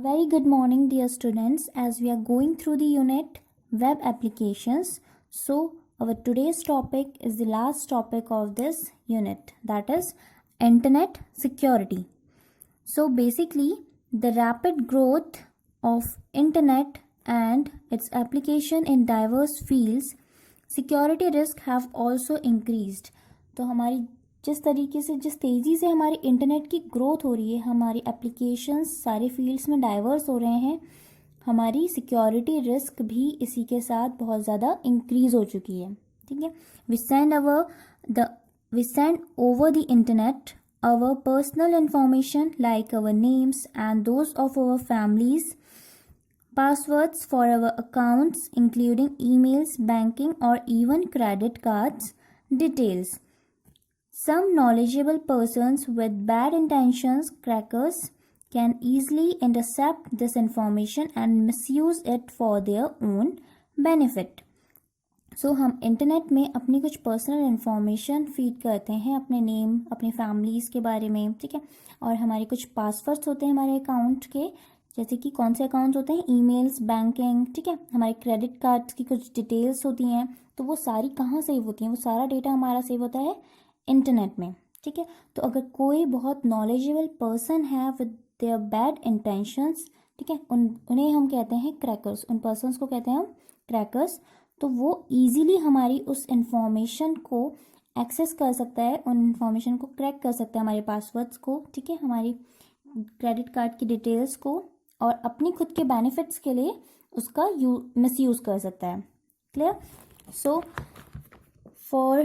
Very good morning, dear students, as we are going through the unit web applications. So, our today's topic is the last topic of this unit, that is internet security. So, basically, the rapid growth of internet and its application in diverse fields, security risks have also increased. तो हमारी जिस तरीके से जिस तेज़ी से हमारी internet की ग्रोथ हो रही है, हमारी एप्लीकेशंस सारे फील्ड्स में डाइवर्स हो रहे हैं, हमारी सिक्योरिटी रिस्क भी इसी के साथ बहुत ज़्यादा इंक्रीज़ हो चुकी है. ठीक है. We send over the internet our personal information like our names and those of our families, passwords for our accounts including emails, banking or even credit cards details. Some knowledgeable persons with bad intentions, crackers, can easily intercept this information and misuse it for their own benefit. So, हम internet में अपनी कुछ personal information feed करते हैं, अपने name, अपने families के बारे में. ठीक है. और हमारे कुछ पासवर्ड्स होते हैं हमारे अकाउंट के, जैसे कि कौन से अकाउंट्स होते हैं, ईमेल्स, बैंकिंग. ठीक है. हमारे क्रेडिट कार्ड्स की कुछ डिटेल्स होती हैं, तो वो सारी कहाँ सेव होती हैं, वो सारा डेटा हमारा सेव होता है इंटरनेट में. ठीक है. तो अगर कोई बहुत नॉलेजेबल पर्सन है विद देयर बैड इंटेंशंस, ठीक है, उन्हें हम कहते हैं क्रैकर्स. उन पर्सनस को कहते हैं हम क्रैकर्स. तो वो इजीली हमारी उस इंफॉर्मेशन को एक्सेस कर सकता है, उन इंफॉर्मेशन को क्रैक कर सकता है, हमारे पासवर्ड्स को. ठीक है. हमारी क्रेडिट कार्ड की डिटेल्स को, और अपनी खुद के बेनिफिट्स के लिए उसका मिसयूज कर सकता है. Clear. So for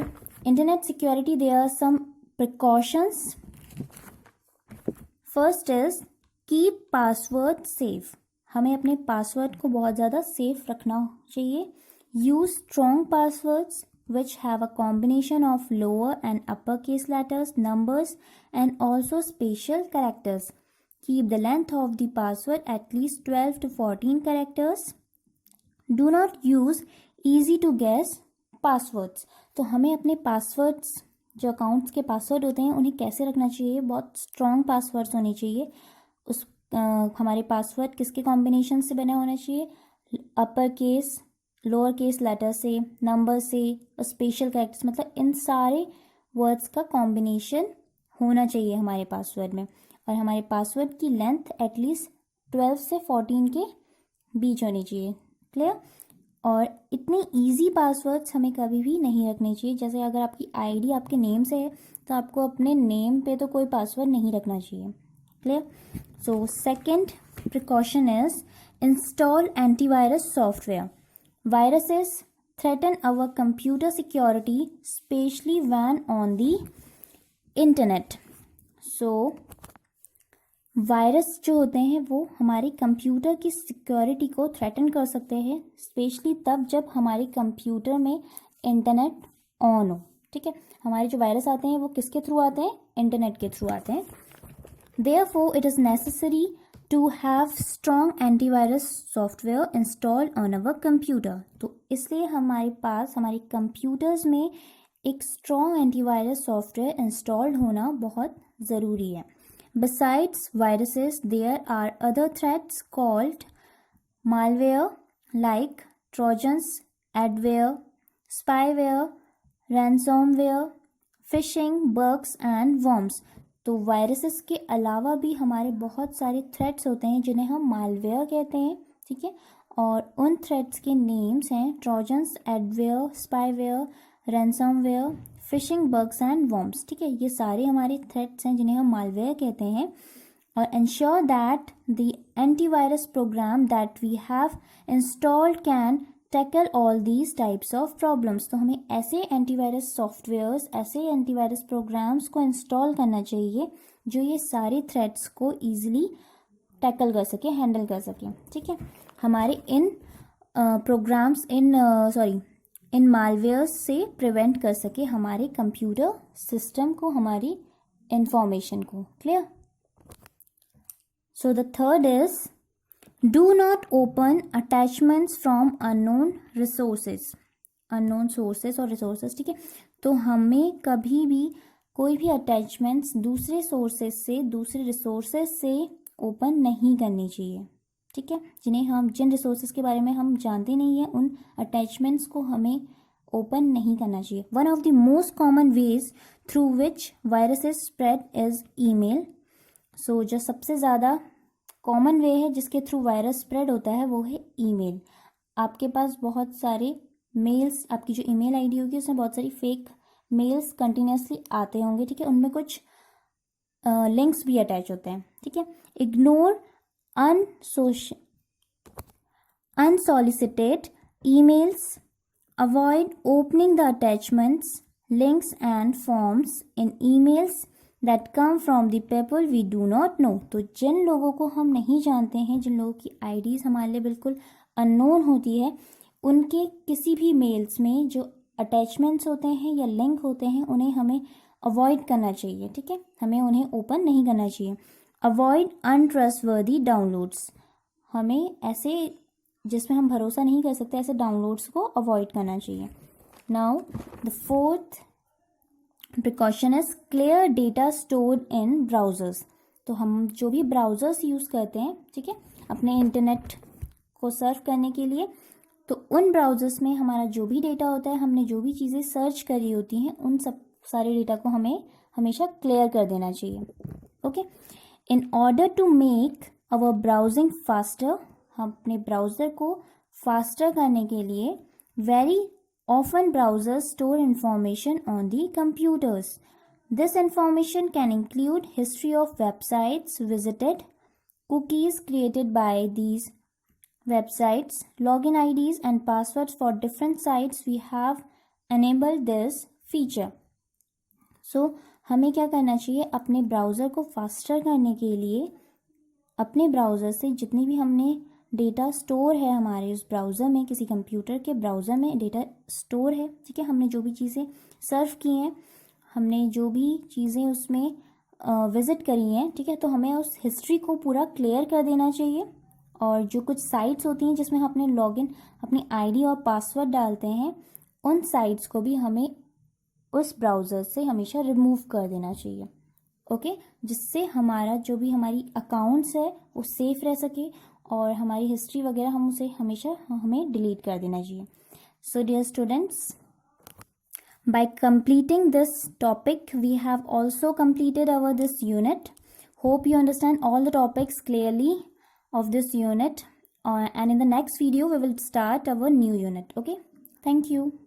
internet security there are some precautions. First is keep password safe. हमें अपने पासवर्ड को बहुत ज़्यादा सेफ रखना चाहिए. Use strong passwords which have a combination of lower and uppercase letters, numbers, and also special characters. Keep the length of the password at least 12 to 14 characters. Do not use easy to guess passwords. तो हमें अपने passwords, जो accounts के password होते हैं, उन्हें कैसे रखना चाहिए, बहुत स्ट्रॉन्ग पासवर्ड्स होने चाहिए. हमारे पासवर्ड किसके कॉम्बिनेशन से बना होना चाहिए, upper case, lower case letter से, नंबर से, स्पेशल कैरेक्टर्स, मतलब इन सारे वर्ड्स का कॉम्बिनेशन होना चाहिए हमारे पासवर्ड में. और हमारे पासवर्ड की लेंथ एटलीस्ट 12 से 14 के बीच होनी चाहिए. क्लियर. और इतने इजी पासवर्ड्स हमें कभी भी नहीं रखने चाहिए. जैसे अगर आपकी आईडी आपके नेम से है, तो आपको अपने नेम पे तो कोई पासवर्ड नहीं रखना चाहिए. Clear. So second precaution is install antivirus software. Viruses threaten our computer security, especially when on the internet. So, virus जो होते हैं वो हमारे कंप्यूटर की सिक्योरिटी को थ्रेटन कर सकते हैं, स्पेशली तब जब हमारे कंप्यूटर में इंटरनेट ऑन हो. ठीक है. हमारे जो वायरस आते हैं वो किसके थ्रू आते हैं, इंटरनेट के थ्रू आते हैं. Therefore, it is necessary to have strong antivirus software installed on our computer. तो इसलिए हमारे पास हमारे कंप्यूटर्स में एक स्ट्रॉन्ग एंटीवायरस सॉफ्टवेयर इंस्टॉल्ड होना बहुत ज़रूरी है. Besides viruses, there are other threats called malware like trojans, adware, spyware, ransomware, phishing, bugs and worms. तो वायरसेस के अलावा भी हमारे बहुत सारे थ्रेट्स होते हैं जिन्हें हम मालवेयर कहते हैं. ठीक है. और उन थ्रेट्स के नेम्स हैं trojans, adware, spyware, ransomware, fishing, bugs and worms. ठीक है. ये सारे हमारे थ्रेट्स हैं जिन्हें हम मालवेयर कहते हैं. और ensure that the antivirus program that we have installed can tackle all these types of problems. तो हमें ऐसे एंटीवायरस सॉफ्टवेयर्स, ऐसे एंटीवायरस प्रोग्राम्स को इंस्टॉल करना चाहिए जो ये सारे थ्रेट्स को ईजिली टैकल कर सके, हैंडल कर सके. ठीक है. हमारे इन प्रोग्राम्स इन मालवेयर्स से प्रिवेंट कर सके हमारे कंप्यूटर सिस्टम को, हमारी इंफॉर्मेशन को. Clear. So the third is Do not open attachments from unknown resources. Unknown sources और resources. ठीक है. तो हमें कभी भी कोई भी अटैचमेंट्स दूसरे सोर्सेज से, दूसरे रिसोर्सेज से ओपन नहीं करनी चाहिए, ठीक है। जिन रिसोर्सेज के बारे में हम जानते नहीं हैं उन अटैचमेंट्स को हमें ओपन नहीं करना चाहिए। One of the most common ways through which viruses spread is email. So जो सबसे ज़्यादा कॉमन वे है जिसके थ्रू वायरस स्प्रेड होता है वो है ईमेल। आपके पास बहुत सारे मेल्स, आपकी जो ईमेल आईडी होगी उसमें बहुत सारी फेक मेल्स कंटिन्यूसली आते होंगे, ठीक है। उनमें कुछ लिंक्स भी अटैच होते हैं, ठीक है। Ignore unsolicited emails, avoid opening the attachments, links and forms in emails that come from the people we do not know. तो जिन लोगों को हम नहीं जानते हैं, जिन लोगों की आईडीज हमारे लिए बिल्कुल अननोन होती है, उनके किसी भी मेल्स में जो अटैचमेंट्स होते हैं या लिंक होते हैं उन्हें हमें अवॉइड करना चाहिए, ठीक है। हमें उन्हें ओपन नहीं करना चाहिए। अवॉइड अनट्रस्टवर्दी डाउनलोड्स, हमें ऐसे जिसमें हम भरोसा नहीं कर सकते ऐसे डाउनलोड्स को अवॉइड करना चाहिए। Now the fourth precaution is clear data stored in browsers. तो हम जो भी ब्राउजर्स यूज़ करते हैं, ठीक है, अपने इंटरनेट को सर्फ करने के लिए, तो उन ब्राउजर्स में हमारा जो भी डेटा होता है, हमने जो भी चीज़ें सर्च करी होती हैं, उन सब सारे डेटा को हमें हमेशा क्लियर कर देना चाहिए, okay. In order to make our browsing faster, हम अपने ब्राउज़र को फास्टर करने के लिए very often browsers store information on the computers. This information can include history of websites visited, cookies created by these websites, login IDs and passwords for different sites. We have enabled this feature. So, हमें क्या करना चाहिए, अपने browser को faster करने के लिए अपने ब्राउज़र से जितनी भी हमने डेटा स्टोर है हमारे उस ब्राउज़र में, किसी कंप्यूटर के ब्राउज़र में डेटा स्टोर है, ठीक है। हमने जो भी चीज़ें सर्फ की हैं, हमने जो भी चीज़ें उसमें विज़िट करी हैं, ठीक है, तो हमें उस हिस्ट्री को पूरा क्लियर कर देना चाहिए। और जो कुछ साइट्स होती हैं जिसमें हम अपने लॉगिन, अपनी आईडी और पासवर्ड डालते हैं, उन साइट्स को भी हमें उस ब्राउज़र से हमेशा रिमूव कर देना चाहिए, ओके, जिससे हमारा जो भी हमारी अकाउंट्स है वो सेफ रह सके और हमारी हिस्ट्री वगैरह हम उसे हमेशा हमें डिलीट कर देना चाहिए। So dear students, by completing this topic we have also completed our this unit. Hope you understand all the topics clearly of this unit, and in the next video we will start our new unit. Okay, thank you.